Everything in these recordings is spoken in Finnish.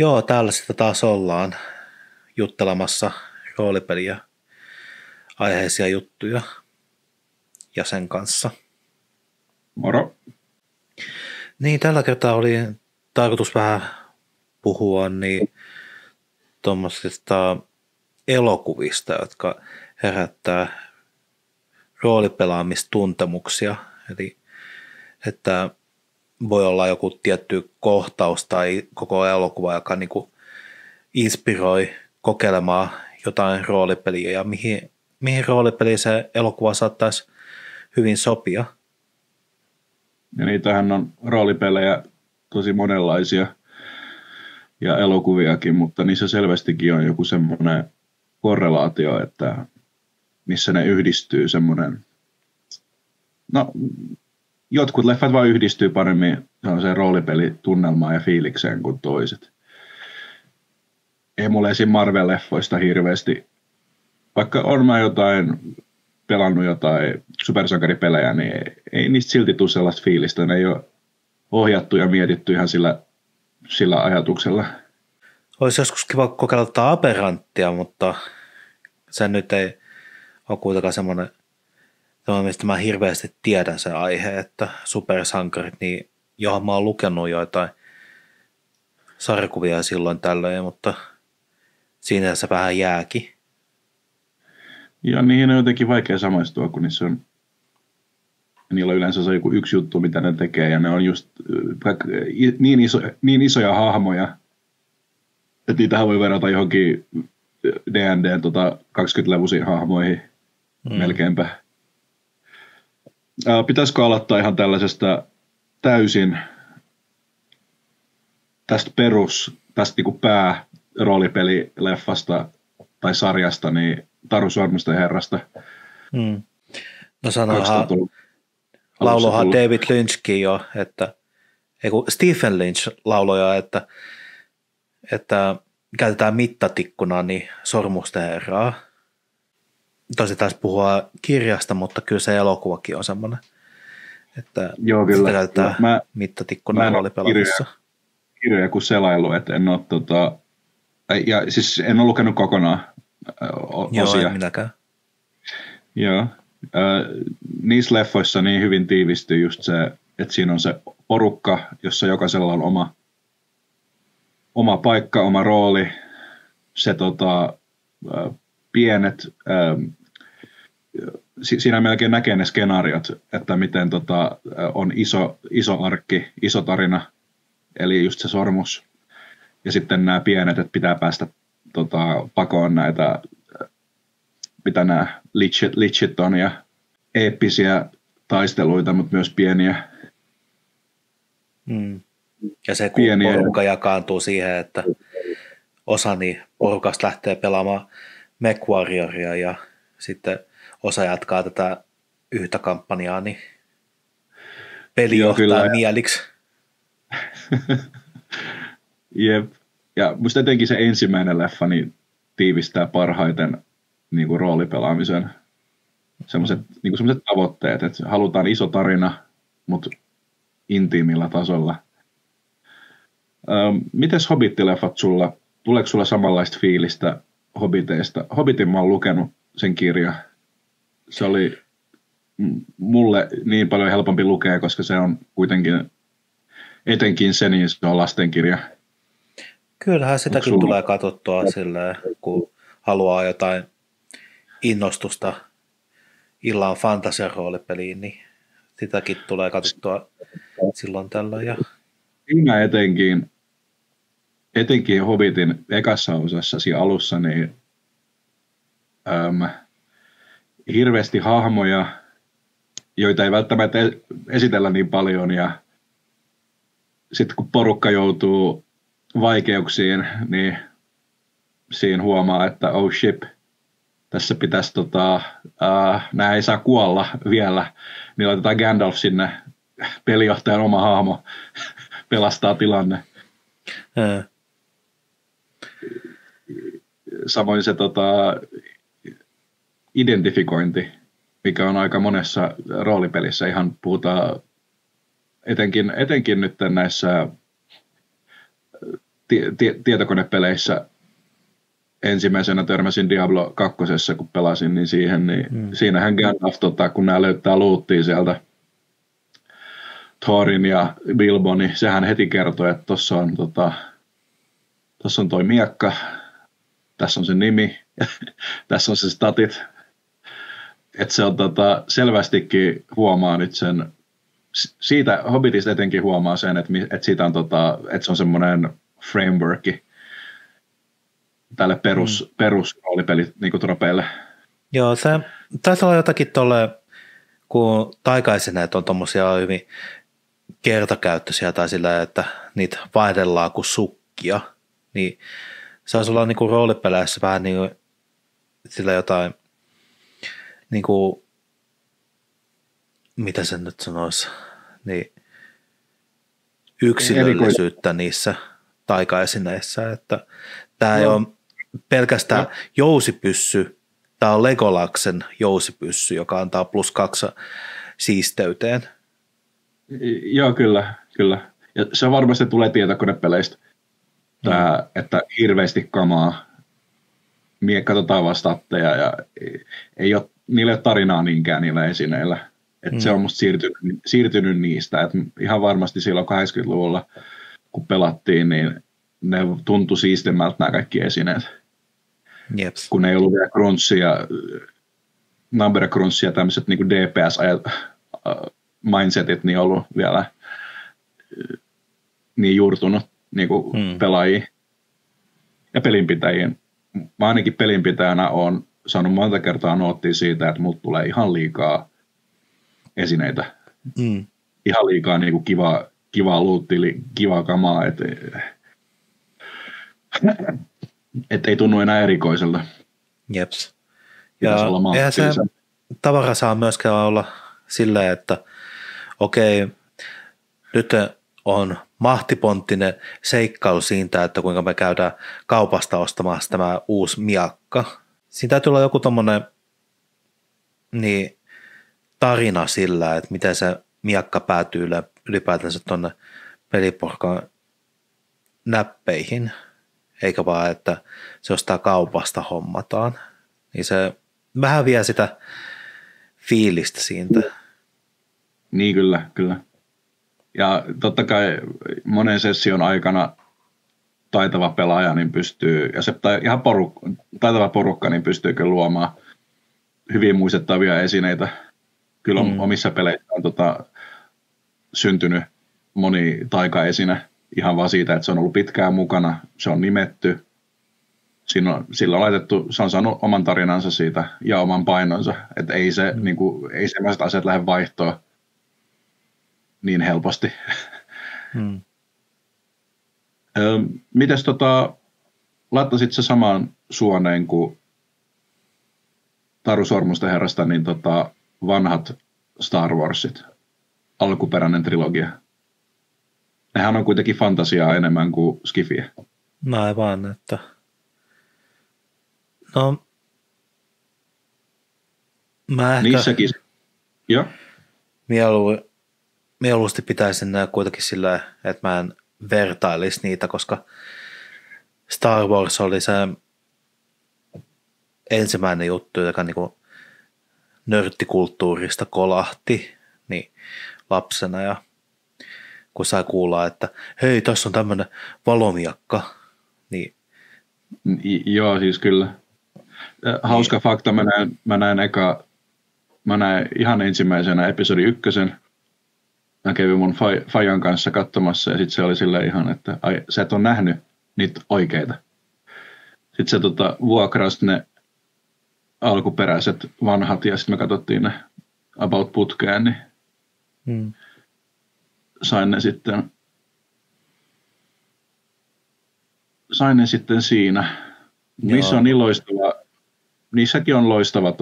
Joo, täällä sitä taas ollaan juttelemassa roolipeliä aiheisia juttuja ja sen kanssa. Moro. Niin, tällä kertaa oli tarkoitus vähän puhua niin tuommoisista elokuvista, jotka herättää roolipelaamistuntemuksia. Eli että voi olla joku tietty kohtaus tai koko elokuva, joka niinku inspiroi kokeilemaan jotain roolipeliä ja mihin roolipeliin se elokuva saattaisi hyvin sopia. Ja niitähän on roolipelejä tosi monenlaisia ja elokuviakin, mutta niissä selvästikin on joku semmoinen korrelaatio, että missä ne yhdistyy semmoinen, no jotkut leffat vaan yhdistyy paremmin sellaiseen roolipelitunnelmaan ja fiilikseen kuin toiset. Ei mulle esim. Marvel-leffoista hirveästi, vaikka on mä pelannut jotain supersankaripelejä, niin ei niistä silti tule sellaista fiilistä. Ne ei ole ohjattu ja mietitty ihan sillä ajatuksella. Olisi joskus kiva kokeilla Aberranttia, mutta se nyt ei ole kuitenkaan semmoinen, mistä mä hirveästi tiedän se aihe, että supersankarit, niin johon mä oon lukenut joitain sarjakuvia silloin tällöin, mutta siinä se vähän jääkin. Ja niihin on jotenkin vaikea samaistua, kun niillä on yleensä se joku yksi juttu, mitä ne tekee, ja ne on just niin isoja hahmoja, että niitähän voi verrata johonkin D&Dn 20-levuisiin hahmoihin melkeinpä. Pitäisikö aloittaa ihan tällaisesta täysin tästä niinku pääroolipelileffasta tai sarjasta, niin Taru Sormusten herrasta. No sanohan, laulohan David Lynchkin jo, Stephen Lynch lauloi jo, että käytetään mittatikkuna niin Sormusten herraa. Tosi taisi puhua kirjasta, mutta kyllä se elokuvakin on semmoinen, että joo, kyllä. Sitä käytetään mittatikkuna roolipelaamassa. Kirjoja kuin selailu, että en ole ja siis en ole lukenut kokonaan osia. Joo, en minäkään. Joo. Niissä leffoissa niin hyvin tiivistyy just se, että siinä on se porukka, jossa jokaisella on oma paikka, oma rooli, se pienet, siinä melkein näkee ne skenaariot, että miten on iso arkki, iso tarina, eli just se sormus, ja sitten nämä pienet, että pitää päästä pakoon näitä, mitä nämä lichit on, ja eeppisiä taisteluita, mutta myös pieniä. Ja se, kun porukka jakaantuu siihen, että osa niin porukasta lähtee pelaamaan MechWarrioria ja sitten osa jatkaa tätä yhtä kampanjaa, niin peli johtaa mieliksi. Jep. Ja musta etenkin se ensimmäinen leffa niin tiivistää parhaiten niin kuin roolipelaamisen semmoiset tavoitteet, että halutaan iso tarina, mutta intiimillä tasolla. Mites Hobbit-leffat sulla? Tuleeko sulla samanlaista fiilistä Hobbiteista? Hobbitin mä oon lukenut sen kirja. Se oli mulle niin paljon helpompi lukea, koska se on kuitenkin, etenkin se, niin se on lastenkirja. Kyllähän sitäkin tulee katsottua silleen, kun haluaa jotain innostusta illan fantasiaroolipeliin, niin sitäkin tulee katsottua silloin tällöin. Ja siinä etenkin Hobbitin ekassa osassa siinä alussa, niin hirveästi hahmoja, joita ei välttämättä esitellä niin paljon, ja sitten kun porukka joutuu vaikeuksiin, niin siinä huomaa, että oh shit, tässä pitäisi, nämä ei saa kuolla vielä, niin laitetaan Gandalf sinne, pelijohtajan oma hahmo, pelastaa tilanne. Samoin se identifikointi, mikä on aika monessa roolipelissä, ihan puhutaan etenkin nyt näissä tietokonepeleissä ensimmäisenä törmäsin Diablo 2, kun pelasin, niin siihen, niin siinähän Gandalf, kun nämä löytää loottia sieltä Thorin ja Bilbo, niin sehän heti kertoi, että tuossa on toi miekka, tässä on se nimi, tässä on se statit. Että se on selvästikin huomaa nyt sen, siitä Hobbitista etenkin huomaa sen, että siitä on että se on semmoinen frameworki tälle perusroolipeli niin kuin tropeille. Joo, se taisi olla jotakin tolle, kun taikaisineet on tommosia hyvin kertakäyttöisiä tai sillä, että niitä vaihdellaan kuin sukkia, niin saisi olla niin kuin roolipeleissä vähän niin kuin sillä jotain, niin kuin, mitä sen nyt sanoisi, niin yksilöllisyyttä niissä taikaisineissä, että tämä ei ole pelkästään jousipyssy, tämä on Legolaksen jousipyssy, joka antaa +2 siisteyteen. Joo, kyllä. Ja se varmasti tulee tietokonepeleistä, että hirveästi kamaa, katsotaan vaan statteja ja niillä ei ole tarinaa niinkään niillä esineillä. Että se on musta siirtynyt niistä. Että ihan varmasti silloin 80-luvulla, kun pelattiin, niin ne tuntui siistemmältä nämä kaikki esineet. Jeps. Kun ei ollut vielä crunchia, number crunchia, tämmöiset niin kuin DPS-mindsetit, niin ollut vielä niin juurtunut niin kuin pelaajia ja pelinpitäjiin. Mä ainakin pelinpitäjänä olen saanut monta kertaa noottia siitä, että mut tulee ihan liikaa esineitä. Ihan liikaa niin kuin kivaa luuttia, kivaa kamaa, että ei tunnu enää erikoiselta. Jeps. Ja eihän se tavara saa myöskään olla silleen, että okei, nyt on mahtiponttinen seikkailu siitä, että kuinka me käydään kaupasta ostamassa tämä uusi miakka. Siinä täytyy olla joku tommonen niin, tarina sillä, että miten se miakka päätyy ylipäätänsä tuonne peliporkan näppeihin, eikä vaan, että se jostain kaupasta hommataan. Niin se vähän vie sitä fiilistä siitä. Niin, kyllä. Ja totta kai monen session aikana taitava pelaaja niin pystyy, ja se ihan taitava porukka niin pystyy kyllä luomaan hyvin muistettavia esineitä. Kyllä omissa peleissä on syntynyt moni taikaesine ihan vaan siitä, että se on ollut pitkään mukana, se on nimetty, sillä on laitettu, se on saanut oman tarinansa siitä ja oman painonsa, että ei sellaiset asiat lähde vaihtoon niin helposti. Mites laittaisit se samaan suoneen kuin Taru Sormusten herrasta, niin vanhat Star Warsit, alkuperäinen trilogia. Nehän on kuitenkin fantasiaa enemmän kuin skifiä. No aivan, että no mä ehkä niissäkin, joo. Mieluusti pitäisin nää kuitenkin sillä, että mä en vertailisi niitä, koska Star Wars oli se ensimmäinen juttu, joka niinku nörttikulttuurista kolahti niin lapsena, ja kun sai kuulla, että hei, tässä on tämmöinen valomiakka, niin joo, siis kyllä. Hauska fakta, mä näin ihan ensimmäisenä episodi 1. Mä kävin mun Fajan kanssa katsomassa, ja sitten se oli silleen ihan, että ai, sä et ole nähnyt niitä oikeita. Sitten se vuokrasi ne alkuperäiset vanhat, ja sitten me katsottiin ne about putkeen, niin sain ne sitten siinä. Missä on niin loistava, niissäkin on loistava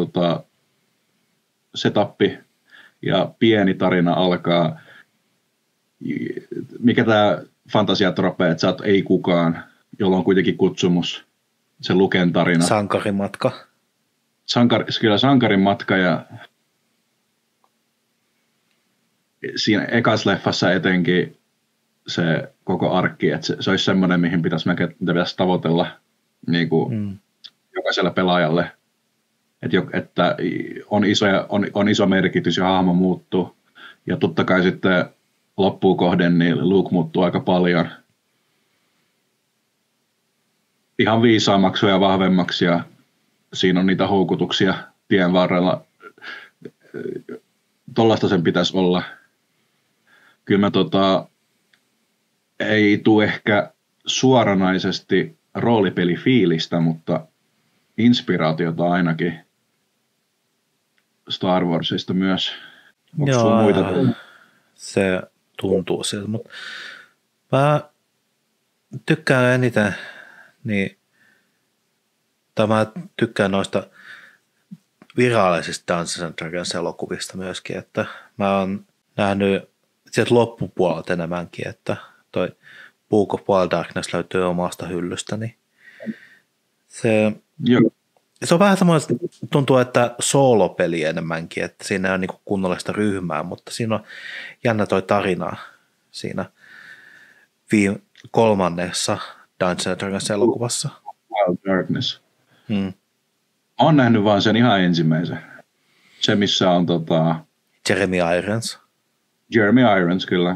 setappi, ja pieni tarina alkaa. Mikä tämä fantasiatrope, että sä oot ei kukaan, jolla on kuitenkin kutsumus, se Luken tarina. Sankarimatka. Kyllä sankarin matka, ja siinä ekas leffassa etenkin se koko arkki, että se olisi semmoinen, mihin pitäisi tavoitella niin kuin jokaiselle pelaajalle, että on iso merkitys ja hahmo muuttuu. Ja totta kai sitten loppuun kohden niin Luke muuttuu aika paljon. Ihan viisaammaksi ja vahvemmaksi ja siinä on niitä houkutuksia tien varrella. Tollaista sen pitäisi olla. Kyllä mä ei tule ehkä suoranaisesti roolipelifiilistä, mutta inspiraatiota ainakin Star Warsista myös. Onko sulla muita? Se tuntuu siltä, mutta mä tykkään eniten, mä tykkään noista virallisista Dungeons and Dragons elokuvista myöskin, että mä oon nähnyt sieltä loppupuolelta enemmänkin, että toi Book of Wild Darkness löytyy omasta hyllystä, niin se on vähän samoin, tuntuu, että soolopeli enemmänkin, että siinä ei ole niin kunnollista ryhmää, mutta siinä on jännä toi tarina siinä kolmannessa Dungeons and Dragons elokuvassa. Wild Darkness. Olen nähnyt vaan sen ihan ensimmäisen. Se, missä on Jeremy Irons. Jeremy Irons, kyllä.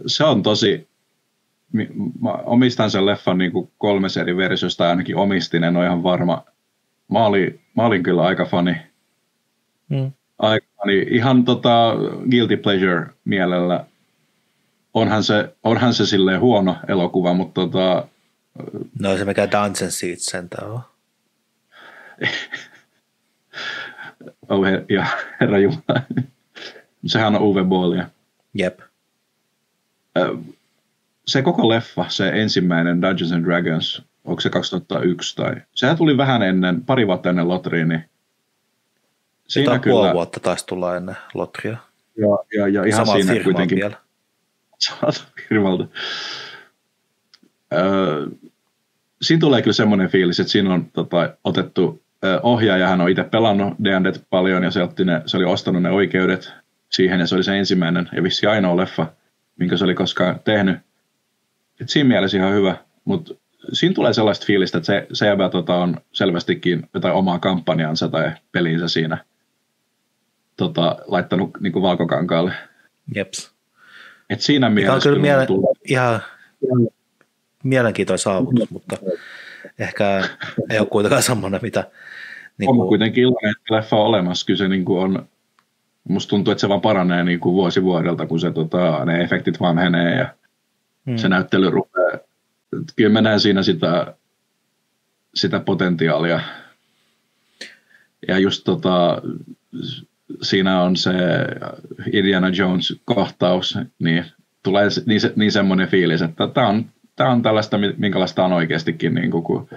Se on tosi... Mä omistan sen leffan niin kuin 3 eri versiosta, ainakin omistin, en ole ihan varma. Mä olin kyllä aika fani. Ihan guilty pleasure mielellä. Onhan se silleen huono elokuva, mutta no se mikä Dungeon Seat sentään on. Herra Jumala. Sehän on Uwe Bollia. Jep. Se koko leffa, se ensimmäinen Dungeons and Dragons, onko se 2001 tai... Sehän tuli vähän ennen, pari vuotta ennen Lotria, niin... Siinä kyllä... puoli vuotta taisi tulla ennen Lotria. Ja ihan samalta siinä kuitenkin... vielä. Samalta firmalta. Siinä tulee kyllä semmoinen fiilis, että siinä on otettu... Ohjaajahan on itse pelannut D&D paljon ja se oli ostanut ne oikeudet siihen ja se oli se ensimmäinen ja vissi ainoa leffa, minkä se oli koskaan tehnyt. Et siinä mielessä ihan hyvä, mutta siinä tulee sellaista fiilistä, että se jäbä on selvästikin jotain omaa kampanjansa tai pelinsä siinä laittanut niinku valkokankaalle. Jeps. Et siinä mielessä on kyllä ihan mielenkiintoinen saavutus, mutta ehkä ei ole kuitenkaan semmoinen, mitä... On kuitenkin iloinen, että leffa on olemassa. Kyllä se on... Musta tuntuu, että se vaan paranee vuosi vuodelta, kun se, ne efektit vanhenee ja se näyttely rupeaa. Kyllä mä näen siinä sitä potentiaalia. Ja just siinä on se Indiana Jones-kohtaus, niin tulee niin semmoinen fiilis, että tämä on tällaista, minkälaista on oikeastikin, kun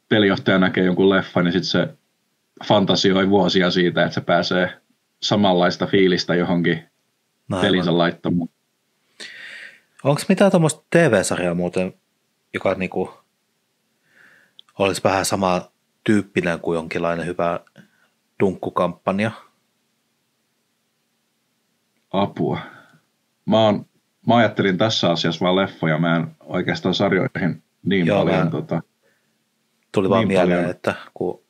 pelijohtaja näkee jonkun leffan, niin sitten se fantasioi vuosia siitä, että se pääsee samanlaista fiilistä johonkin pelinsä laittamaan. Onko mitään tuommoista TV-sarjaa muuten, joka olisi vähän sama tyyppinen kuin jonkinlainen hyvä dunkkukampanja? Apua. Mä ajattelin tässä asiassa vaan leffoja, mä en oikeastaan sarjoihin niin paljon. Tuli vaan niin mieleen, että kun...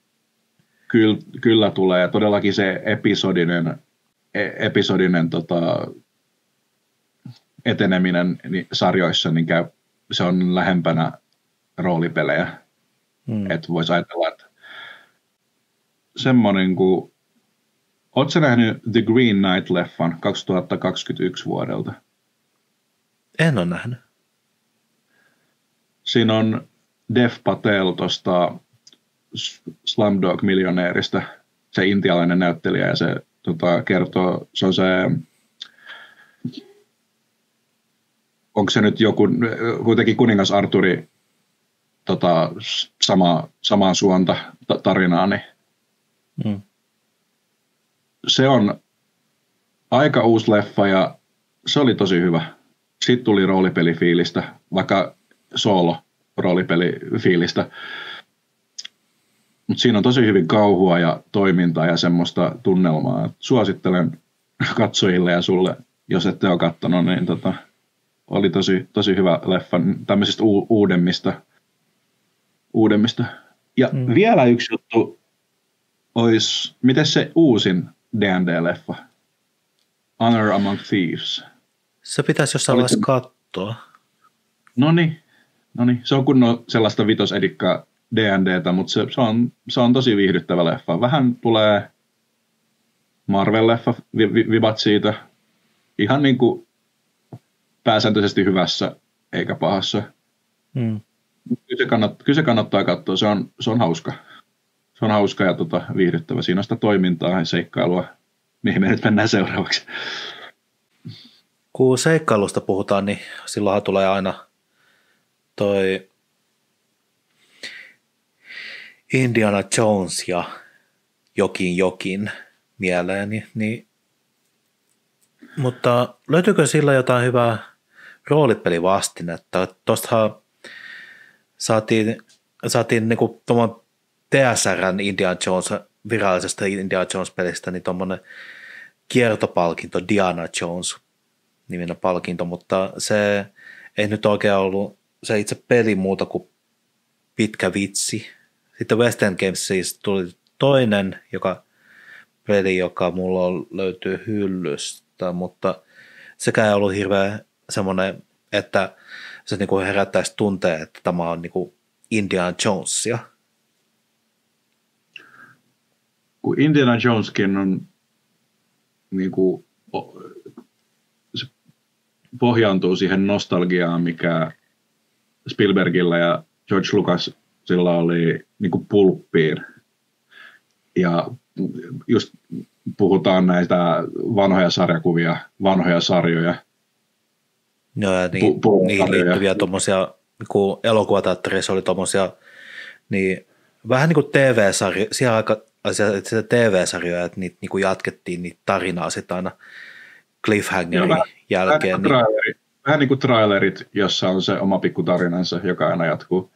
Kyllä tulee. Ja todellakin se episodinen eteneminen sarjoissa, niin se on lähempänä roolipelejä. Että voisi ajatella, että semmoinen kuin... Oletko sä nähnyt The Green Knight-leffan 2021 vuodelta? En ole nähnyt. Siinä on Dev Patel tuosta Slumdog-miljonääristä, se intialainen näyttelijä, ja se kertoo, se on se, onko se nyt joku, kuitenkin kuningas Arturi samaa suonta tarinaa, niin se on aika uusi leffa, ja se oli tosi hyvä. Sitten tuli roolipelifiilistä, vaikka roolipelifiilistä. Mutta siinä on tosi hyvin kauhua ja toimintaa ja semmoista tunnelmaa. Suosittelen katsojille ja sulle jos ette ole katsonut, niin oli tosi hyvä leffa tämmöisistä uudemmista. Ja vielä yksi juttu olisi, miten se uusin D&D-leffa? Honor Among Thieves. Se pitäisi jossain vaiheessa katsoa. Noniin. Se on kunnon sellaista vitosedikkaa D&Dtä, mutta se on tosi viihdyttävä leffa. Vähän tulee Marvel-leffa vibat siitä. Ihan niin kuin pääsääntöisesti hyvässä eikä pahassa. Kyllä se kannattaa katsoa. Se on hauska. Se on hauska ja viihdyttävä. Siinä on sitä toimintaa ja seikkailua. Mihin me nyt mennään seuraavaksi. Kun seikkailusta puhutaan, niin silloinhan tulee aina toi Indiana Jones ja jokin mieleen. Mutta löytyykö sillä jotain hyvää roolipelivastinetta? Tuostahan saatiin niinku tuommoinen TSR:n Indiana Jones, virallisesta Indiana Jones-pelistä, niin tuommoinen kiertopalkinto Diana Jones -niminen palkinto, mutta se ei nyt oikein ollut se itse peli muuta kuin pitkä vitsi. Sitten West End Games siis tuli toinen peli, joka mulla löytyy hyllystä, mutta sekään ei ollut hirveän semmoinen, että se niinku herättäisi tunteen, että tämä on niinku Indiana Jonesia. Kun Indiana Joneskin on niinku, se pohjaantuu siihen nostalgiaan, mikä Spielbergillä ja George Lucasilla oli niinku pulppiin. Ja just puhutaan näitä vanhoja sarjakuvia, vanhoja sarjoja. Joo, ja niihin liittyviä tuommoisia, kun elokuvateatterissa oli tuommoisia, niin vähän niin kuin TV-sarjoja, siihen aikaan TV-sarjoja, että niitä niin kuin jatkettiin niitä tarinaa sitten aina cliffhangerin jälkeen. Vähän niin kuin trailerit, jossa on se oma pikku tarinansa, joka aina jatkuu.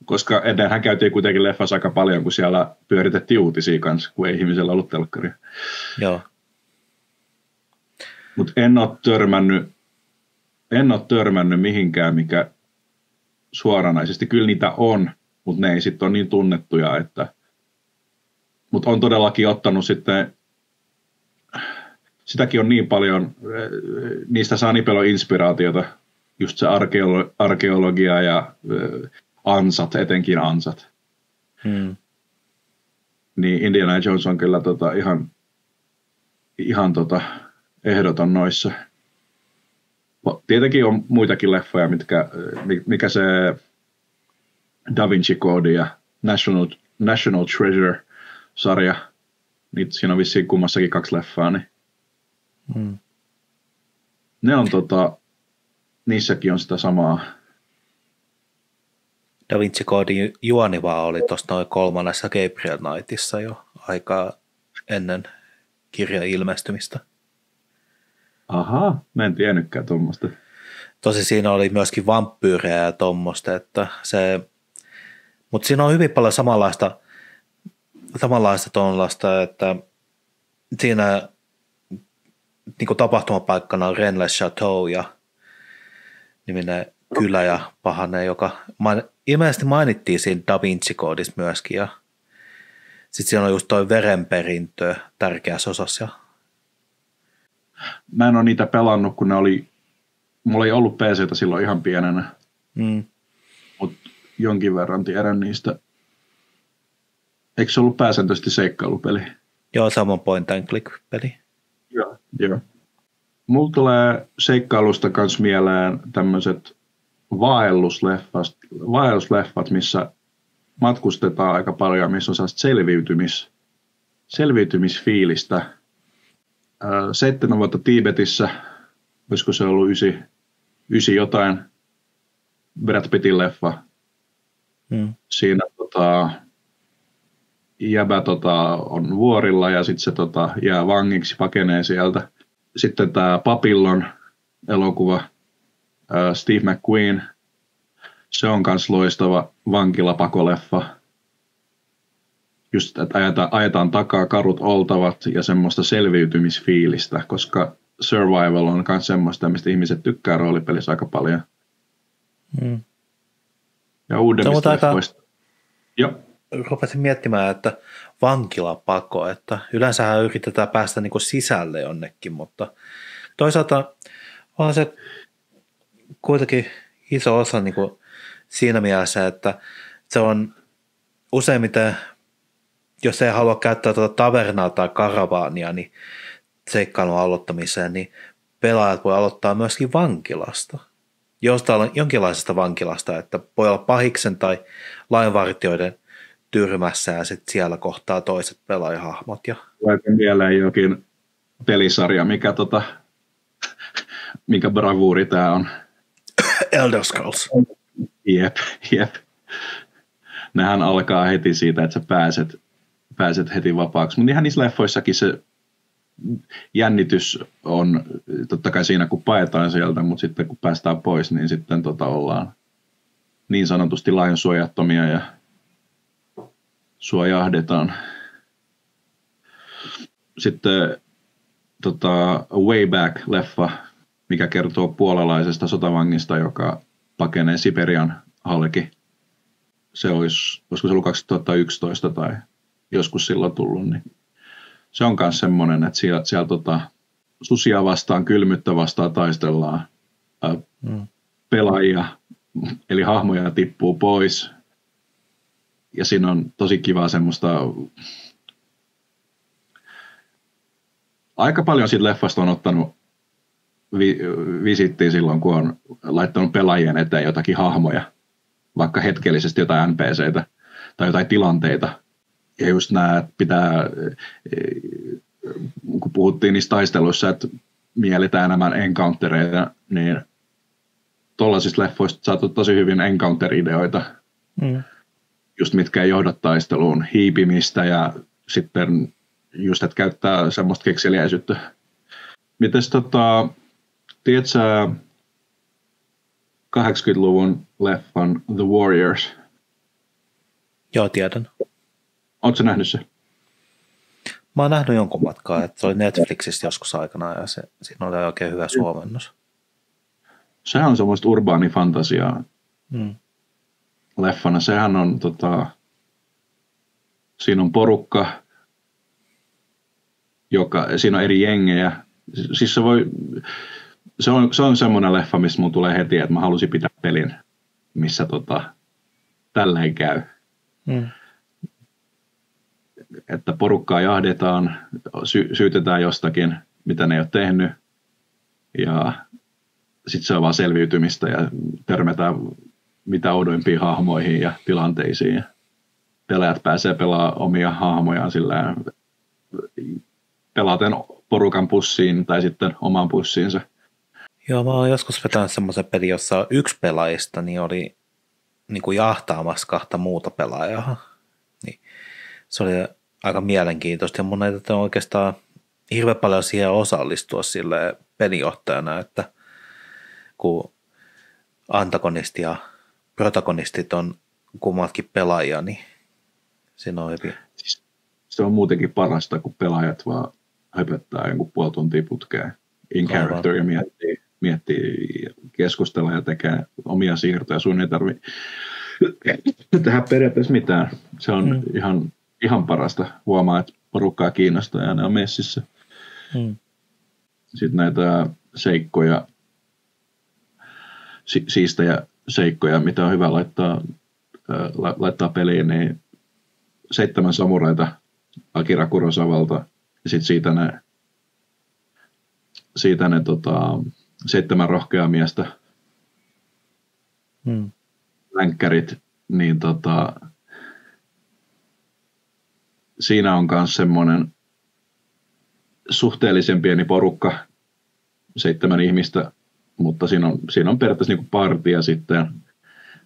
Koska ennenhän käytiin kuitenkin leffassa aika paljon, kun siellä pyöritettiin uutisia kanssa, kun ei ihmisellä ollut telkkaria. Joo. Mutta en ole törmännyt mihinkään, mikä suoranaisesti, kyllä niitä on, mutta ne ei sitten ole niin tunnettuja, että mutta on todellakin ottanut sitten, sitäkin on niin paljon, niistä saa niin paljon inspiraatiota, just se arkeologia ja ansat, etenkin ansat. Niin Indiana Jones on kyllä ihan ehdoton noissa. Tietenkin on muitakin leffoja, mikä se Da Vinci Code ja National Treasure-sarja, niitä siinä on vissiin kummassakin 2 leffaa, niin ne on niissäkin on sitä samaa. Da Vinci Codin juoni vaan oli tuossa noin 3. Gabriel Knightissa jo aikaa ennen kirjan ilmestymistä. Ahaa, mä en tiennytkään tuommoista. Tosi siinä oli myöskin vampyyrejä ja tuommoista, että mutta siinä on hyvin paljon samanlaista tuollaista, että siinä niin kuin tapahtumapaikkana on Rennes-Château ja niminen kylä ja pahanen, joka ilmeisesti mainittiin siinä Da Vinci Codissa myöskin, ja sitten siinä on just toi verenperintö tärkeässä osassa. Mä en ole niitä pelannut, kun mulla ei ollut PC:tä silloin ihan pienenä, mutta jonkin verran tiedän niistä. Eikö se ollut pääsääntöisesti seikkailupeli? Joo, samoin point and click -peli. Joo. Mulla tulee seikkailusta kans mieleen tämmöiset vaellusleffat, missä matkustetaan aika paljon, missä on sellaista selviytymisfiilistä. 7 vuotta Tiibetissä, olisiko se ollut 9 jotain, Brad Pittin leffa. Siinä jäbä on vuorilla ja sitten se jää vangiksi, pakenee sieltä. Sitten tämä Papillon elokuva, Steve McQueen, se on myös loistava vankilapakoleffa. just, että ajetaan takaa karut oltavat ja semmoista selviytymisfiilistä, koska survival on myös semmoista, mistä ihmiset tykkää roolipelissä aika paljon. Ja uudemmista leffoista. Rupesin miettimään, että vankilapako, että yleensähän yritetään päästä niin kuin sisälle jonnekin, mutta toisaalta on se kuitenkin iso osa niin kuin siinä mielessä, että se on useimmiten, jos ei halua käyttää tuota tavernaa tai karavaania niin seikkailun aloittamiseen, niin pelaajat voi aloittaa myöskin vankilasta. Jostain jonkinlaisesta vankilasta, että voi olla pahiksen tai lainvartijoiden tyrmässä ja sitten siellä kohtaa toiset pelaajahahmot. Vaikka mieleen jokin pelisarja, mikä bravuuri tämä on. Elder Scrolls. Jep. Nehän alkaa heti siitä, että sä pääset heti vapaaksi. Mutta ihan niissä leffoissakin se jännitys on totta kai siinä, kun paetaan sieltä, mutta sitten kun päästään pois, niin sitten ollaan niin sanotusti lainsuojattomia ja suojahdetaan. Sitten Way Back-leffa, mikä kertoo puolalaisesta sotavangista, joka pakenee Siperian halki. Se olisiko se ollut 2011 tai joskus silloin tullut, niin se on myös semmoinen, että siellä susia vastaan, kylmyyttä vastaan taistellaan. Pelaajia, eli hahmoja tippuu pois. Ja siinä on tosi kivaa semmoista. Aika paljon siitä leffasta on ottanut visittiin silloin, kun on laittanut pelaajien eteen jotakin hahmoja, vaikka hetkellisesti jotain NPCtä tai jotain tilanteita. Ja just nämä pitää, kun puhuttiin niistä taisteluissa, että mielletään enemmän encountereita, niin tuollaisista leffoista saatu tosi hyvin encounter-ideoita, just mitkä ei johda taisteluun, hiipimistä ja sitten just, että käyttää semmoista kekseliäisyyttä. Mites tiedätkö 80-luvun leffan The Warriors? Joo, tiedän. Oletko nähnyt se? Mä oon nähnyt jonkun matkaa, että se oli Netflixissä joskus aikana ja siinä oli oikein hyvä suomennos. Sehän on semmoista urbaanifantasiaa leffana. Sehän on, siinä on porukka, siinä on eri jengejä. Siis se on semmoinen leffa, missä mun tulee heti, että mä halusin pitää pelin, missä tälleen käy. Että porukkaa jahdetaan, syytetään jostakin, mitä ne ei ole tehnyt, ja sitten se on vaan selviytymistä ja törmätään mitä oudoimpiin hahmoihin ja tilanteisiin. Ja pelaajat pääsee pelaamaan omia hahmojaan sillä pelaten porukan pussiin tai sitten omaan pussiinsa. Joo, mä oon joskus vetänyt semmoisen pelin, jossa yksi pelaajista niin oli niin kuin jahtaamassa kahta muuta pelaajaa. Niin, se oli aika mielenkiintoista ja mun ei tätä oikeastaan hirveän paljon siihen osallistua sille pelijohtajana, että kun antagonisti ja protagonistit on kummatkin pelaajia, niin siinä on hyvin. Se on muutenkin parasta, kun pelaajat vaan höpöttää jonkun puoli tuntia putkeen in character ja miettii keskustella ja tekee omia siirtoja. Sun ei tarvitse tehdä periaatteessa mitään. Se on ihan parasta. Huomaa, että porukkaa kiinnostaa ja ne on messissä. Sitten näitä seikkoja, siistejä seikkoja, mitä on hyvä laittaa peliin, niin 7 samuraita Akira Kurosavalta ja sitten siitä ne 7 rohkeaa miestä, länkkärit, niin siinä on myös semmoinen suhteellisen pieni porukka, 7 ihmistä, mutta siinä on periaatteessa niin kuin partia sitten,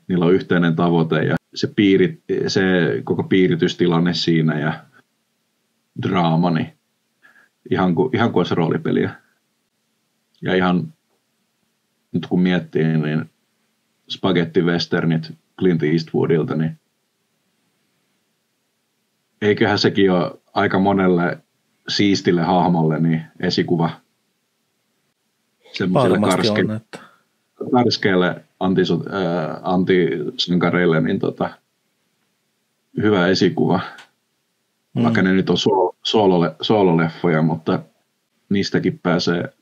niillä on yhteinen tavoite ja se koko piiritystilanne siinä ja draama, niin ihan kuin olisi roolipeliä. Ja ihan nyt kun miettii, niin spaghetti-westernit Clint Eastwoodilta, niin eiköhän sekin ole aika monelle siistille hahmolle niin esikuva. Semmoisille karskeille antisankareille niin hyvä esikuva. Vaikka ne nyt on soololeffoja, mutta niistäkin pääsee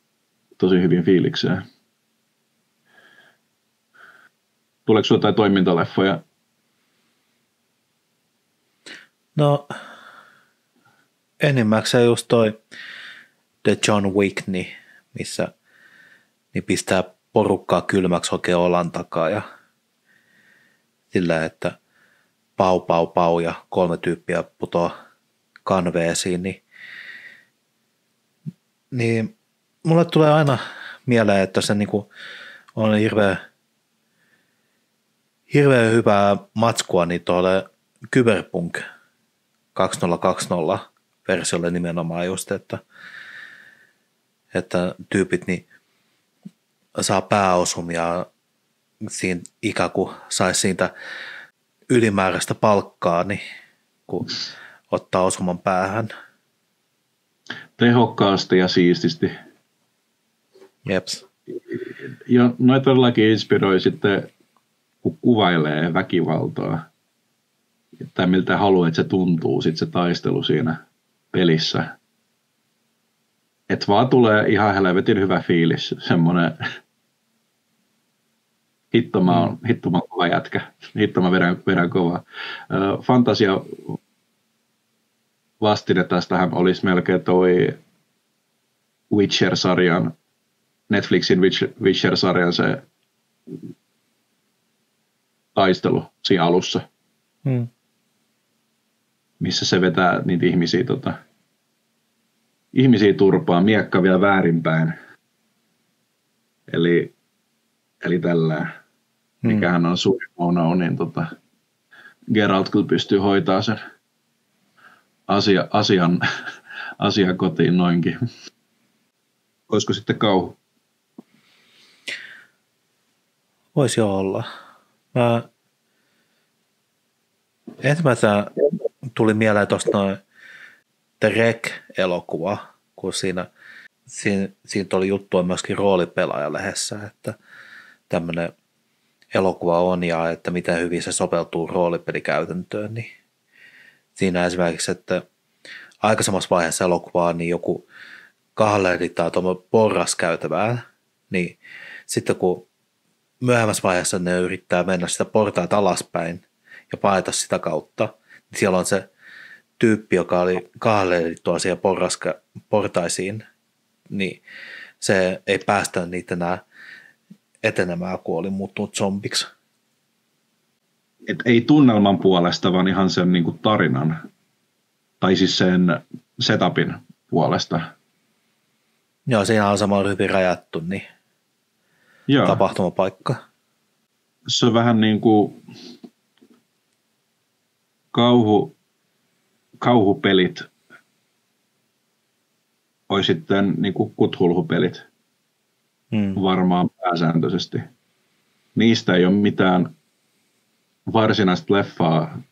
tosi hyvin fiilikseen. Tuleeko sinulla jotain toimintaleffoja? No, enimmäkseen just toi The John Wick, missä niin pistää porukkaa kylmäksi oikein olan takaa ja sillä, että pau, pau, pau ja 3 tyyppiä putoaa kanveesiin, niin mulle tulee aina mieleen, että se niinku on hirveän hyvää matskua niin tuolle Cyberpunk 2020 versiolle nimenomaan just, että tyypit niin saa pääosumia siinä ikään kuin saisi siitä ylimääräistä palkkaa, niin kun ottaa osuman päähän. Tehokkaasti ja siististi. Jeps. Ja noita todellakin inspiroi sitten, kun kuvailee väkivaltaa. Tai miltä haluaa, että se tuntuu, sitten se taistelu siinä pelissä. Että vaan tulee ihan helvetin hyvä fiilis. Semmoinen hitto mä oon kova jätkä. Hitto mä vedän kova. Fantasia vastine tästähän olisi melkein toi Witcher-sarjan, Netflixin Witcher-sarjan se taistelu siinä alussa. Missä se vetää niitä ihmisiä turpaa, miekka vielä väärinpäin. Eli tällä, mikähän on suuri no, niin Geralt kyllä pystyy hoitaa sen asian kotiin noinkin. Olisiko sitten kauhu? Voisi jo olla. Ensimmäisenä tuli mieleen tuosta noin The Rec-elokuva, kun siinä oli juttua myöskin roolipelaajalehdessä, että tämmöinen elokuva on ja että miten hyvin se sopeutuu roolipelikäytäntöön, niin siinä esimerkiksi, että aikaisemmassa vaiheessa elokuvaa niin joku kahlehdittaa tuommoinen porraskäytävään, niin sitten kun myöhemmässä vaiheessa ne yrittää mennä sitä portaita alaspäin ja paeta sitä kautta, niin siellä on se tyyppi, joka oli kahlehdittua siihen portaisiin, niin se ei päästä niitä enää etenemään, kun oli muuttunut zombiksi. Et ei tunnelman puolesta, vaan ihan sen niin kuin tarinan, tai siis sen setupin puolesta. Joo, siinä on samalla hyvin rajattu niin tapahtumapaikka. Se on vähän niin kuin kauhupelit, oi sitten niin kuin Cthulhu-pelit varmaan pääsääntöisesti. Niistä ei ole mitään varsinaista leffaa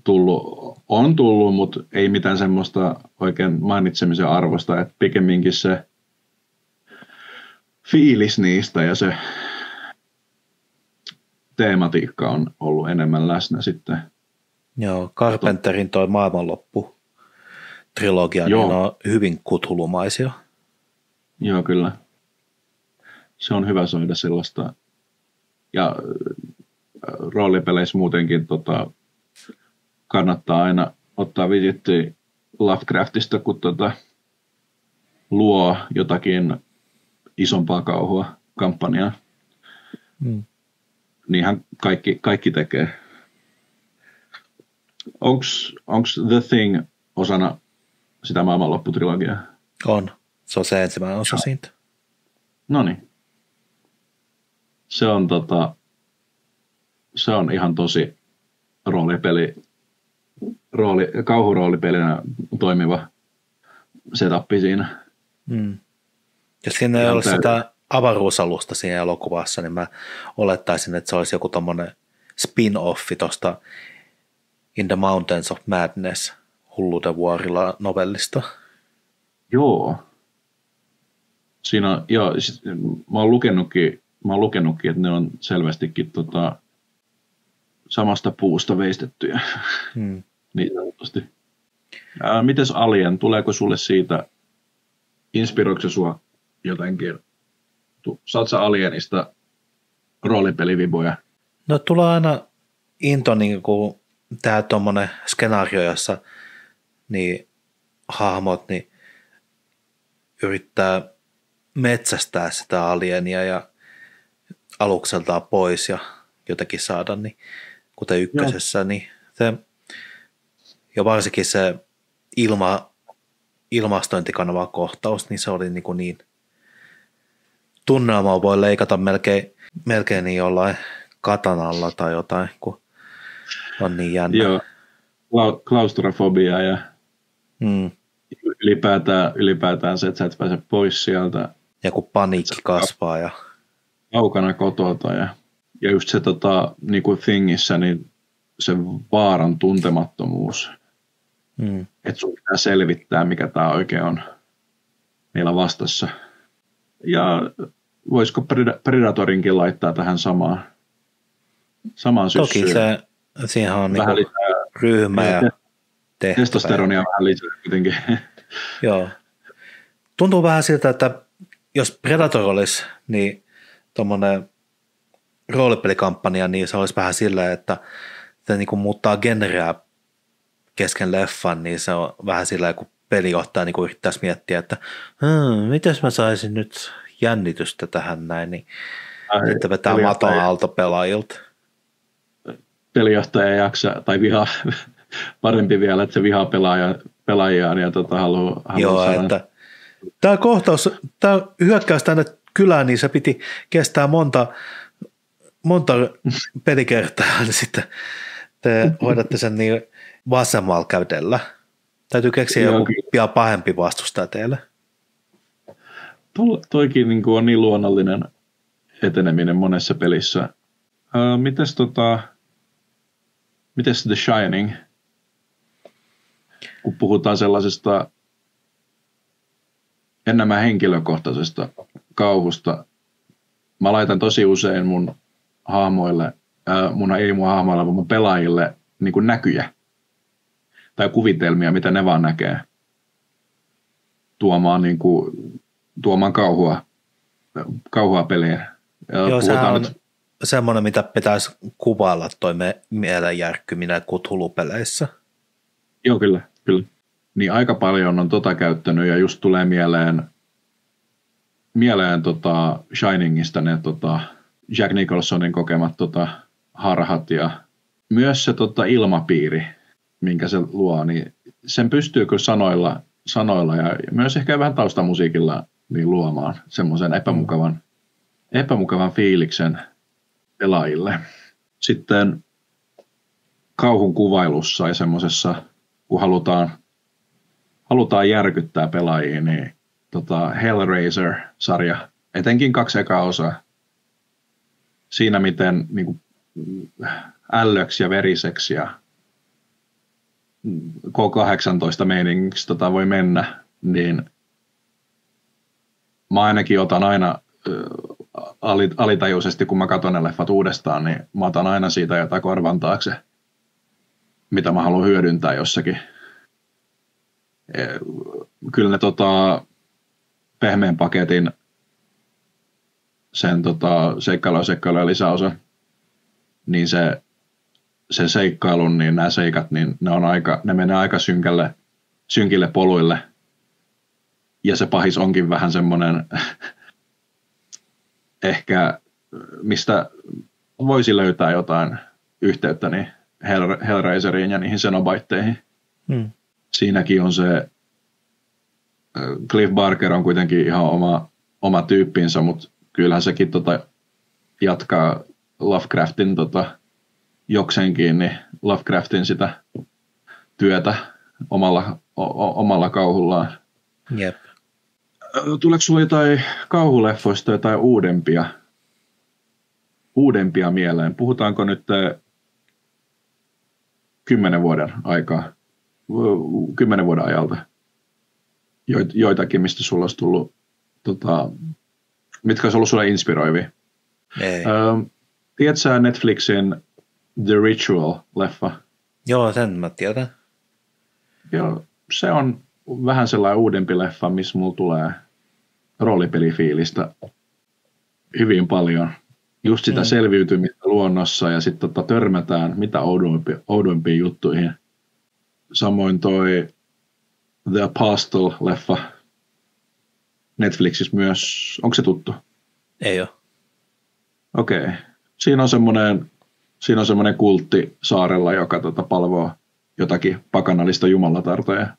tullut. On tullut, mutta ei mitään semmoista oikein mainitsemisen arvosta, että pikemminkin se fiilis niistä ja se teematiikka on ollut enemmän läsnä sitten. Joo, Carpenterin toi maailmanloppu-trilogia niin on hyvin kuthulumaisia. Joo, kyllä. Se on hyvä soida sellaista. Ja roolipeleissä muutenkin kannattaa aina ottaa visittiä Lovecraftista, kun luo jotakin isompaa kauhua kampanjaa. Niinhän kaikki tekee. Onks The Thing osana sitä maailmanlopputrilogiaa? On. Se on se ensimmäinen osa siitä. Noniin. Se on ihan tosi kauhuroolipelinä toimiva setappi siinä. Jos siinä ei ole sitä avaruusalusta siinä elokuvassa, niin mä olettaisin, että se olisi joku tommonen spin-offi tosta In the Mountains of Madness Hulluuden vuorilla -novellista. Joo. Siinä on, joo, mä oon lukenutkin, että ne on selvästikin samasta puusta veistettyjä. Niin sanotusti. Mites Alien, tuleeko sulle siitä, inspiroiko se sua jotenkin? Saat sä Alienista roolipeliviboja? No tulee aina into niin kuin tehdä tuommoinen skenaario, jossa niin hahmot niin yrittää metsästää sitä alienia ja alukseltaan pois ja jotenkin saada, niin, kuten ykkösessä, niin se, ja varsinkin se ilmastointikanavan kohtaus, niin se oli niin tunnelmaa voi leikata melkein niin jollain katanalla tai jotain, kun on niin jännä. Joo, klaustrofobia ja ylipäätään se, että sä et pääse pois sieltä. Ja kun paniikki kasvaa. Ja kaukana kotota ja just se niin kuin Thingissä, niin se vaaran tuntemattomuus. Että sun pitää selvittää, mikä tää oikein on meillä vastassa. Ja voisiko Predatorinkin laittaa tähän samaan syssyyn? Toki siihen on vähän niinku ryhmä ja tehtävä. Testosteronia vähän lisää kuitenkin. Joo. Tuntuu vähän siltä, että jos Predator olisi niin tuommoinen roolipelikampanja, niin se olisi vähän silleen, että se niin kuin muuttaa genreä kesken leffan, niin se on vähän silleen, kun pelijohtaja niin kuin yrittäisi miettiä, että mitäs mä saisin nyt jännitystä tähän näin, niin sitten vetää maton alta pelaajilta. Pelijohtaja jaksaa, tai vihaa, parempi vielä, että se vihaa pelaajiaan ja haluaa joo, saada. Että tämä kohtaus, tämä hyökkäys tänne kylään, niin se piti kestää monta pelikertaa, niin sitten te hoidatte sen niin vasemmalla käydellä. Täytyy keksiä joku pian pahempi vastustaja teille. Toikin niin kuin on niin luonnollinen eteneminen monessa pelissä. Mites The Shining? Kun puhutaan sellaisesta enemmän henkilökohtaisesta kauhusta, mä laitan tosi usein mun hahmoille, ei mun hahmoille, vaan mun pelaajille niin kuin näkyjä tai kuvitelmia, mitä ne vaan näkee tuomaan kauhua peliä. Joo, sehän on semmoinen, mitä pitäisi kuvailla toi mielenjärkkyminen Cthulhu-peleissä. Joo, kyllä. Niin aika paljon on käyttänyt ja just tulee mieleen Shiningista ne Jack Nicholsonin kokemat harhat ja myös se ilmapiiri, minkä se luo, niin sen pystyykö sanoilla ja myös ehkä vähän taustamusiikilla niin luomaan semmoisen epämukavan fiiliksen pelaajille. Sitten kauhun kuvailussa ja semmoisessa, kun halutaan järkyttää pelaajia, niin Hellraiser-sarja, etenkin 2 ekaa osaa. Siinä miten niin kuin, ällöksi ja veriseksi ja K-18 meiningiksi voi mennä, niin mä ainakin otan aina alitajuisesti, kun mä katson ne leffat uudestaan, niin mä otan aina siitä jotain korvan taakse, mitä mä haluan hyödyntää jossakin. Kyllä ne pehmeän paketin sen seikkailu lisäosa, niin se seikkailun, niin nämä seikat, niin ne menee aika synkille poluille. Ja se pahis onkin vähän semmoinen ehkä, mistä voisi löytää jotain yhteyttä niin Hellraiseriin ja niihin Cenobiteihin. Siinäkin on se, Cliff Barker on kuitenkin ihan oma tyyppinsä, mutta kyllähän sekin jatkaa Lovecraftin jokseenkin, niin Lovecraftin sitä työtä omalla kauhullaan. Jep. Tuleeko sinulla jotain kauhuleffoista jotain uudempia mieleen? Puhutaanko nyt 10 vuoden aikaa, 10 vuoden ajalta. Joitakin, mistä sulla olisi tullut, mitkä olisi ollut sulle inspiroivia. Ei. Tiedätkö sä Netflixin The Ritual-leffa? Joo, sen mä tiedän. Joo, se on vähän sellainen uudempi leffa, missä mulla tulee roolipelifiilistä hyvin paljon. Just sitä selviytymistä luonnossa ja sitten törmätään mitä oudoimpiin juttuihin. Samoin toi The Apostle-leffa Netflixissä myös. Onko se tuttu? Ei ole. Okei. Siinä on semmoinen kultti saarella, joka palvoo jotakin pakanallista jumalatartoja.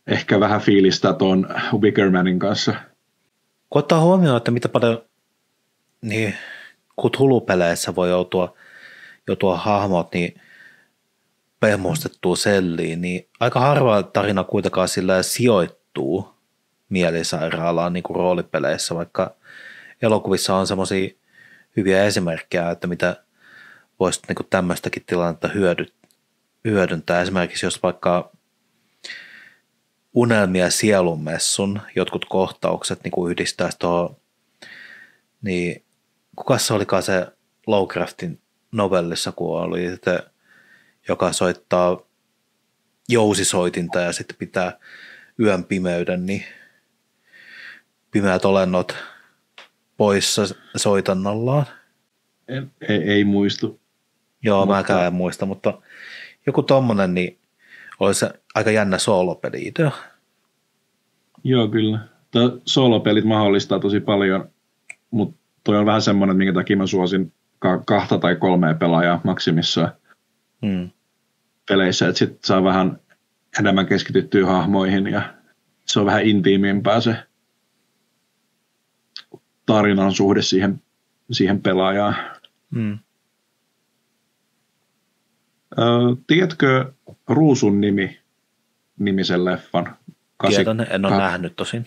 Ehkä vähän fiilistä tuon Wickermanin kanssa. Kun ottaa huomioon, että mitä paljon niin Cthulhu-peleissä voi joutua hahmot niin pehmustettua selliin, niin aika harva tarina kuitenkaan sillä sijoittuu mielisairaalaan niin kuin roolipeleissä, vaikka elokuvissa on semmoisia hyviä esimerkkejä, että mitä voisi niin kuin tämmöistäkin tilannetta hyödyntää. Esimerkiksi jos vaikka unelmia sielunmessun jotkut kohtaukset niin kuin yhdistäisi tuohon, niin kuka se olikaan se Lovecraftin novellissa, kun oli sitten, joka soittaa jousisoitinta ja sitten pitää yön pimeyden, niin pimeät olennot poissa soitannollaan. Ei muistu. Joo, mäkään en muista, mutta joku tommonen, niin olisi aika jännä soolopeli-idea. Joo, kyllä. Soolopelit mahdollistaa tosi paljon, mutta toi on vähän semmoinen, minkä takia mä suosin 2 tai 3 pelaajaa maksimissaan peleissä, että sitten saa vähän enemmän keskityttyä hahmoihin ja se on vähän intiimimpää se tarinan suhde siihen pelaajaan. Tiedätkö Ruusun nimisen leffan? Tiedän, en ole nähnyt tosin.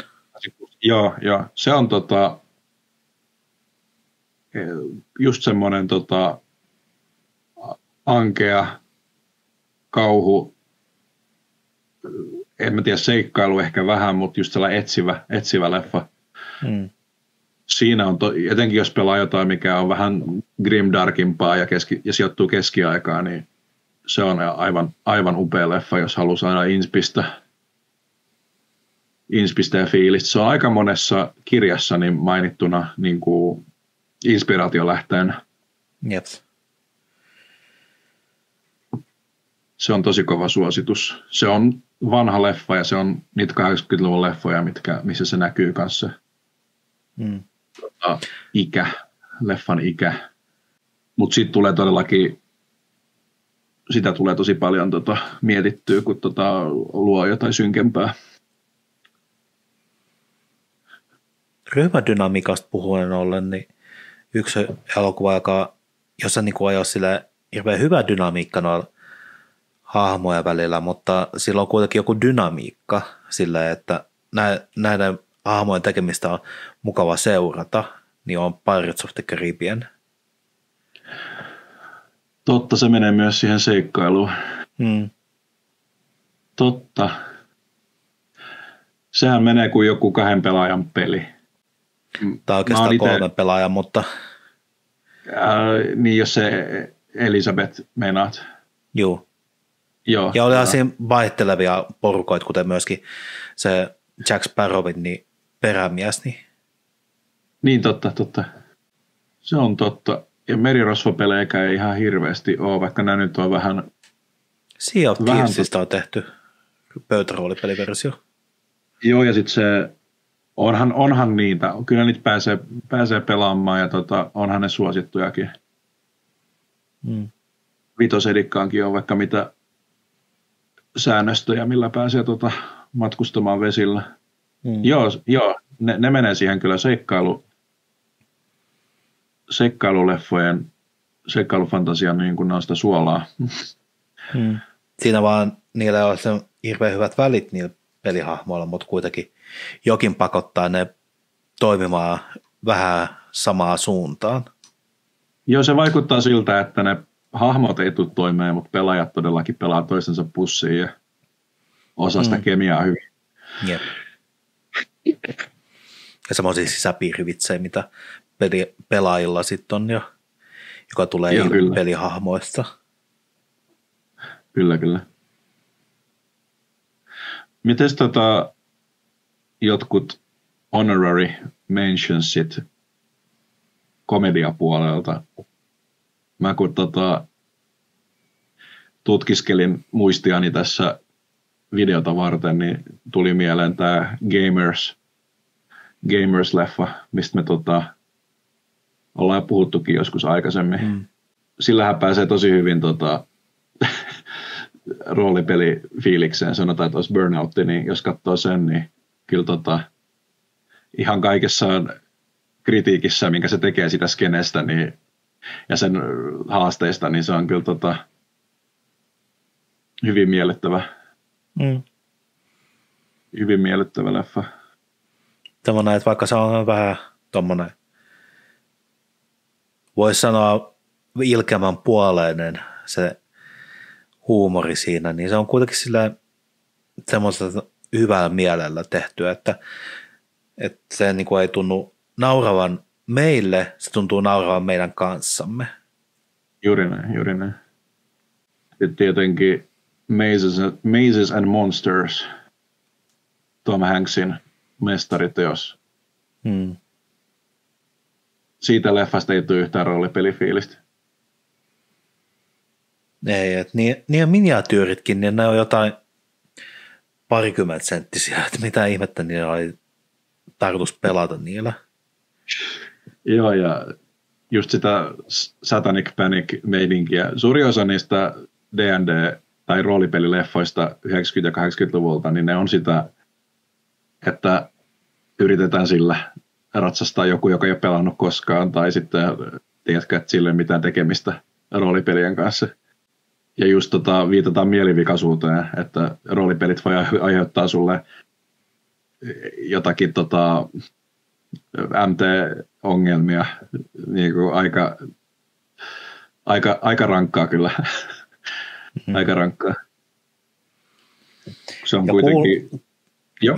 Joo. Se on just semmoinen ankea kauhu, en mä tiedä, seikkailu ehkä vähän, mutta just sellainen etsivä leffa. Siinä on, etenkin jos pelaa jotain, mikä on vähän grimdarkimpaa ja sijoittuu keskiaikaan, niin se on aivan upea leffa, jos haluaa saada inspistä ja fiilistä. Se on aika monessa kirjassa niin mainittuna niin kuin inspiraatiolähteenä. Jep. Se on tosi kova suositus. Se on vanha leffa ja se on niitä 80-luvun leffoja, missä se näkyy kanssa. Leffan ikä. Mutta sitten tulee todellakin, sitä tulee tosi paljon mietittyä, kun luo jotain synkempää. Ryhmädynamiikasta puhuen ollen, niin yksi elokuva, jossa niin ajoi sille hirveän hyvä dynamiikka noilla hahmoja välillä, mutta sillä on kuitenkin joku dynamiikka sillä, että näiden hahmojen tekemistä on mukava seurata, niin on Pirates of the Caribbean. Totta, se menee myös siihen seikkailuun. Totta. Sehän menee kuin joku 2 pelaajan peli. Tai oikeastaan 3 pelaajan, mutta... niin, jos se Elisabeth meinaat. Joo. Joo. Ja olihan siinä vaihtelevia porukoita, kuten myöskin se Jack Sparrowin niin perämies. Niin, totta. Se on totta. Ja merirosvopelejäkään ei ihan hirveästi ole, vaikka nämä nyt on vähän... Sea of Thievesistä on tehty pöytäroolipeliversio. Joo, ja sitten se... Onhan niitä. Kyllä niitä pääsee pelaamaan ja onhan ne suosittujakin. Vitosedikkaankin on vaikka mitä säännöstöjä, millä pääsee matkustamaan vesillä. Joo, ne menee siihen kyllä seikkailuleffojen, seikkailufantasian niin kuin on sitä suolaa. Siinä vaan niillä on se hirveän hyvät välit niillä pelihahmoilla, mutta kuitenkin jokin pakottaa ne toimimaan vähän samaa suuntaan. Joo, se vaikuttaa siltä, että ne hahmot ei tule toimeen, mutta pelaajat todellakin pelaa toisensa pussiin ja osaa sitä kemiaa hyvin. Jep. Ja semmoisia sisäpiirivitsejä, mitä pelaajilla sitten on jo, joka tulee pelihahmoista. Kyllä. Mites jotkut honorary mentionsit komediapuolelta? Mä kun tutkiskelin muistiani tässä videota varten, niin tuli mieleen tämä Gamers-leffa, mistä me ollaan puhuttukin joskus aikaisemmin. Sillähän pääsee tosi hyvin roolipelifiilikseen. Sanotaan, että olisi Burnout, niin jos katsoo sen, niin kyllä ihan kaikessa kritiikissä, minkä se tekee sitä skenestä niin, ja sen haasteista, niin se on kyllä hyvin miellyttävä. Hyvin miellyttävä leffa. Tämmöinen, että vaikka se on vähän tommoinen, voisi sanoa ilkeämän puoleinen se huumori siinä, niin se on kuitenkin sillä semmoista hyvällä mielellä tehtyä, että se niin kuin ei tunnu nauravan meille, se tuntuu nauravan meidän kanssamme. Juuri näin. Sitten tietenkin Mazes and Monsters, Tom Hanksin mestariteos. Siitä leffasta ei tule yhtään roolipelifiilistä. Ei, että niin miniatyyritkin, niin ne on jotain 20 senttisiä, että mitä ihmettä niillä oli tarkoitus pelata niillä. Joo, ja just sitä Satanic Panic-meidinkiä. Suuri osa niistä D&D- tai roolipelileffoista 90- ja 80-luvulta, niin ne on sitä, että yritetään sillä ratsastaa joku, joka ei ole pelannut koskaan, tai sitten tiedätkö, että sillä ei ole mitään tekemistä roolipelien kanssa. Ja just viitataan mielivikaisuuteen, että roolipelit voi aiheuttaa sulle jotakin MT-ongelmia, niin kuin aika rankkaa kyllä. Aika rankkaa. Se on kuitenkin...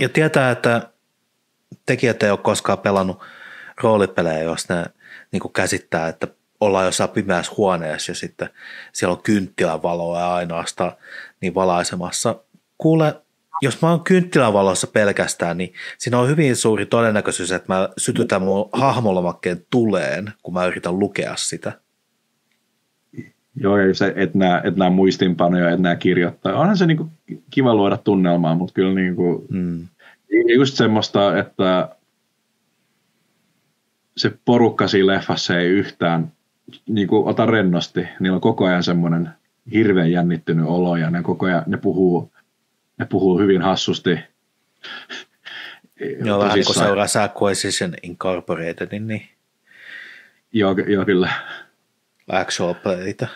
Ja tietää, että tekijät ei ole koskaan pelannut roolipelejä, jos ne niin kuin käsittää, että ollaan jossain pimeässä huoneessa ja sitten siellä on kynttilävaloa ainoastaan niin valaisemassa. Kuule, jos mä oon kynttilävalossa pelkästään, niin siinä on hyvin suuri todennäköisyys, että mä sytytän mun hahmolomakkeen tuleen, kun mä yritän lukea sitä. Joo, ja se, et nää muistinpanoja, et nää kirjoittaa. Onhan se niinku kiva luoda tunnelmaa, mutta kyllä niinku, just semmoista, että se porukka siinä leffassa ei yhtään niinku ota rennosti. Niillä on koko ajan semmoinen hirveän jännittynyt olo, ja ne koko ajan ne puhuu hyvin hassusti. Joo, vähän niin kuin seuraa Acquisition Incorporated, niin Joo, kyllä. Actual playtä.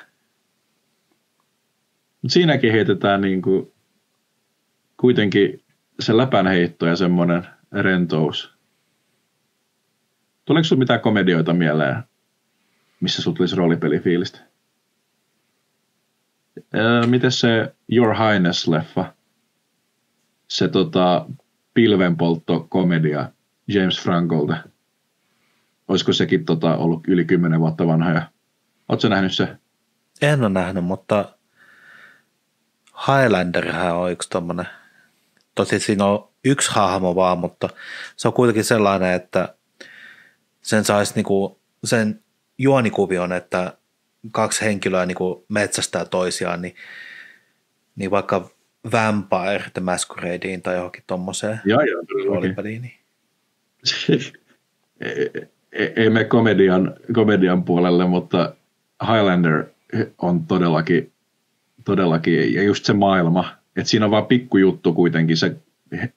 Siinäkin heitetään niin kuin kuitenkin se läpänheitto ja semmoinen rentous. Tuleeko sinulla mitään komedioita mieleen, missä sinulla tulisi roolipelifiilistä? Miten se Your Highness-leffa? Se pilvenpolttokomedia James Francolta. Olisiko sekin ollut yli 10 vuotta vanha? Oletko nähnyt se? En ole nähnyt, mutta Highlanderhän on yksi tommonen. Tosi siinä on yksi hahmo vaan, mutta se on kuitenkin sellainen, että sen saisi niinku, sen juonikuvion, että kaksi henkilöä niinku metsästää toisiaan, niin vaikka Vampire the Masqueradeen tai johonkin tommoseen roolipeliin. Niin. Ei mene komedian puolelle, mutta Highlander on todellakin, ja just se maailma, että siinä on vaan pikkujuttu kuitenkin, se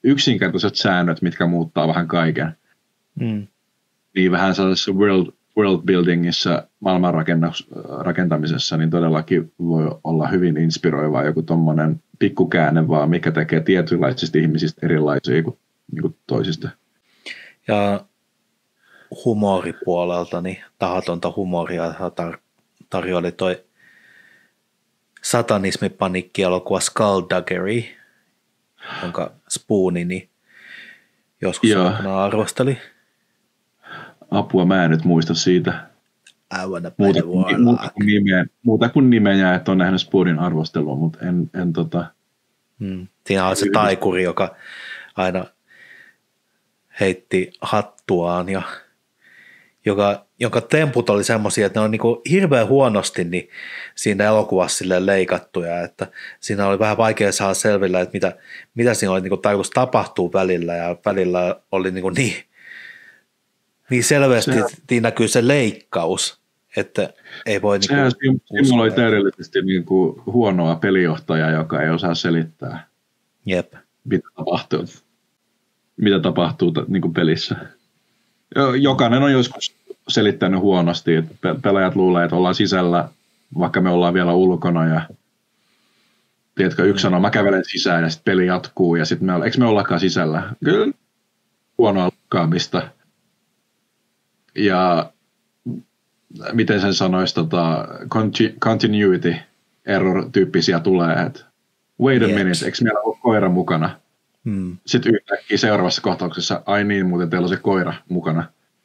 yksinkertaiset säännöt, mitkä muuttaa vähän kaiken. Niin vähän sellaisessa world buildingissa, maailman rakentamisessa, niin todellakin voi olla hyvin inspiroivaa joku tommonen pikkukäänne vaan, mikä tekee tietynlaisista ihmisistä erilaisia kuin toisista. Ja humoripuolelta, niin tahatonta humoria tarjoili toi satanismipaniikki-elokuva Skullduggery, jonka Spoonini joskus aikana arvosteli. Apua, mä en nyt muista siitä. Muuta kuin nimeä, että on nähnyt Spoonin arvostelua, mutta en Siinä on se taikuri, joka aina heitti hattuaan ja jonka temput oli semmoisia, että ne on niinku hirveän huonosti niin siinä elokuvassa leikattuja, että siinä oli vähän vaikea saada selville, että mitä siinä oli niinku tarkoitus tapahtua välillä, ja välillä oli niinku niin selvästi näkyy se leikkaus, että ei voi sehän simuloi täydellisesti niinku huonoa pelijohtajaa, joka ei osaa selittää, Jep. mitä tapahtuu niinku pelissä. Jokainen on joskus selittänyt huonosti, että pelaajat luulee, että ollaan sisällä, vaikka me ollaan vielä ulkona, ja tiedätkö, yksi sanoo, mä kävelen sisään, ja sitten peli jatkuu, ja sitten eikö me ollakaan sisällä? Kyllä, huonoa lukkaamista. Ja miten sen sanoisi, continuity error-tyyppisiä tulee, että wait a minute, eikö meillä ole koira mukana? Sitten yhtäkkiä seuraavassa kohtauksessa, ai niin, muuten teillä on se koira mukana.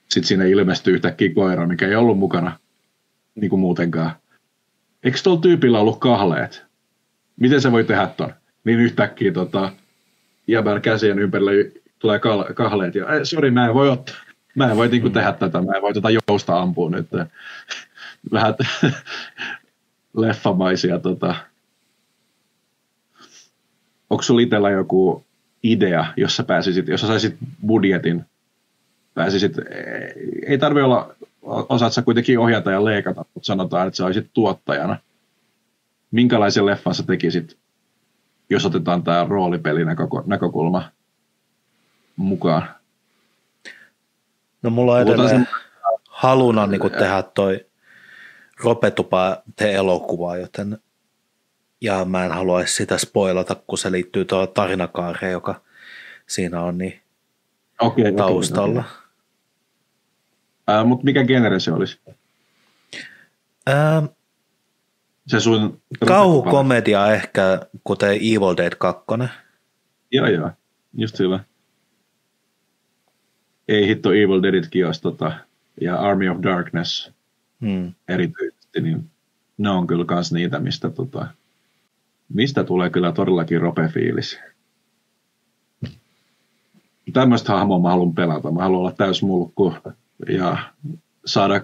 Sitten siinä ilmestyy yhtäkkiä koira, mikä ei ollut mukana niin kuin muutenkaan. Eikö tuolla tyypillä ollut kahleet? Miten se voi tehdä ton? Niin yhtäkkiä jäbän käsien ympärillä tulee kahleet. Ja sori, mä en voi ottaa. Mä en voi niin kuin tehdä tätä. Mä en voi jousta ampua nyt. Vähän leffamaisia. Onko sulla itsellä joku idea, jos sä saisit budjetin, ei tarvitse olla, osaat sä kuitenkin ohjata ja leikata, mutta sanotaan, että sä olisit tuottajana. Minkälaisen leffan sä tekisit, jos otetaan tämä roolipelinäkökulma mukaan? No mulla on edelleen haluna niin tehdä toi Ropetupa elokuva, joten ja mä en haluaisi sitä spoilata, kun se liittyy tuohon tarinakaareen, joka siinä on niin taustalla. Mutta mikä genre se olisi? Kauhukomedia ehkä, kuten Evil Dead 2. Joo, just hyvä. Ei hitto, Evil Deaditkin olisi ja Army of Darkness erityisesti, niin ne on kyllä kans niitä, mistä tulee kyllä todellakin rope-fiilis. Tämmöistä hahmoa mä haluan pelata. Mä haluan olla täysmulkku ja saada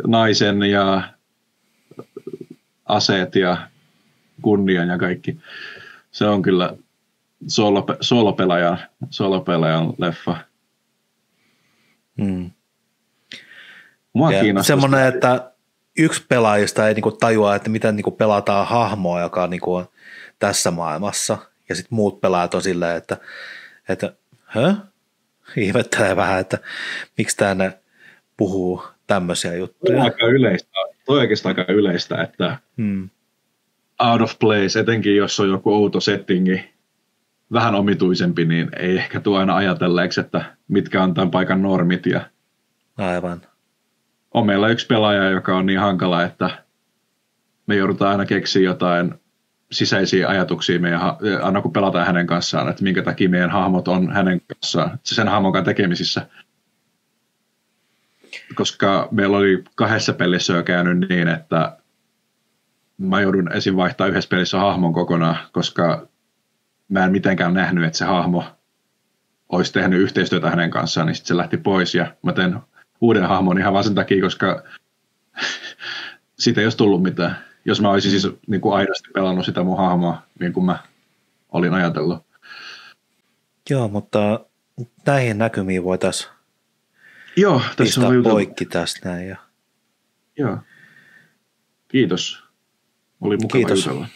naisen ja aseet ja kunnian ja kaikki. Se on kyllä solopelaajan leffa. Mua kiinnostaa. Semmoinen, että yksi pelaajista ei niinku tajua, että miten niinku pelataan hahmoa, joka niinku on tässä maailmassa, ja sitten muut pelaajat on silleen, että ihmettelee vähän, että miksi tänne puhuu tämmöisiä juttuja. Toi on oikeastaan aika yleistä, että out of place, etenkin jos on joku outo settingi, vähän omituisempi, niin ei ehkä tuo aina ajatelleeksi, että mitkä on tämän paikan normit. Ja aivan. On meillä yksi pelaaja, joka on niin hankala, että me joudutaan aina keksiä jotain sisäisiä ajatuksia aina kun pelataan hänen kanssaan, että minkä takia meidän hahmot on hänen kanssaan, sen hahmon kanssa tekemisissä. Koska meillä oli 2 pelissä jo käynyt niin, että mä joudun esim. Vaihtaa yhdessä pelissä hahmon kokonaan, koska mä en mitenkään nähnyt, että se hahmo olisi tehnyt yhteistyötä hänen kanssaan, niin sitten se lähti pois ja mä teen uuden hahmon ihan vaan sen takia, koska siitä ei olisi tullut mitään. Jos mä olisin siis niin kuin aidosti pelannut sitä mun hahmoa, niin kuin mä olin ajatellut. Joo, mutta näihin näkymiin voitaisiin tässä on poikki tästä näin. Joo. Kiitos. Oli mukava jutella.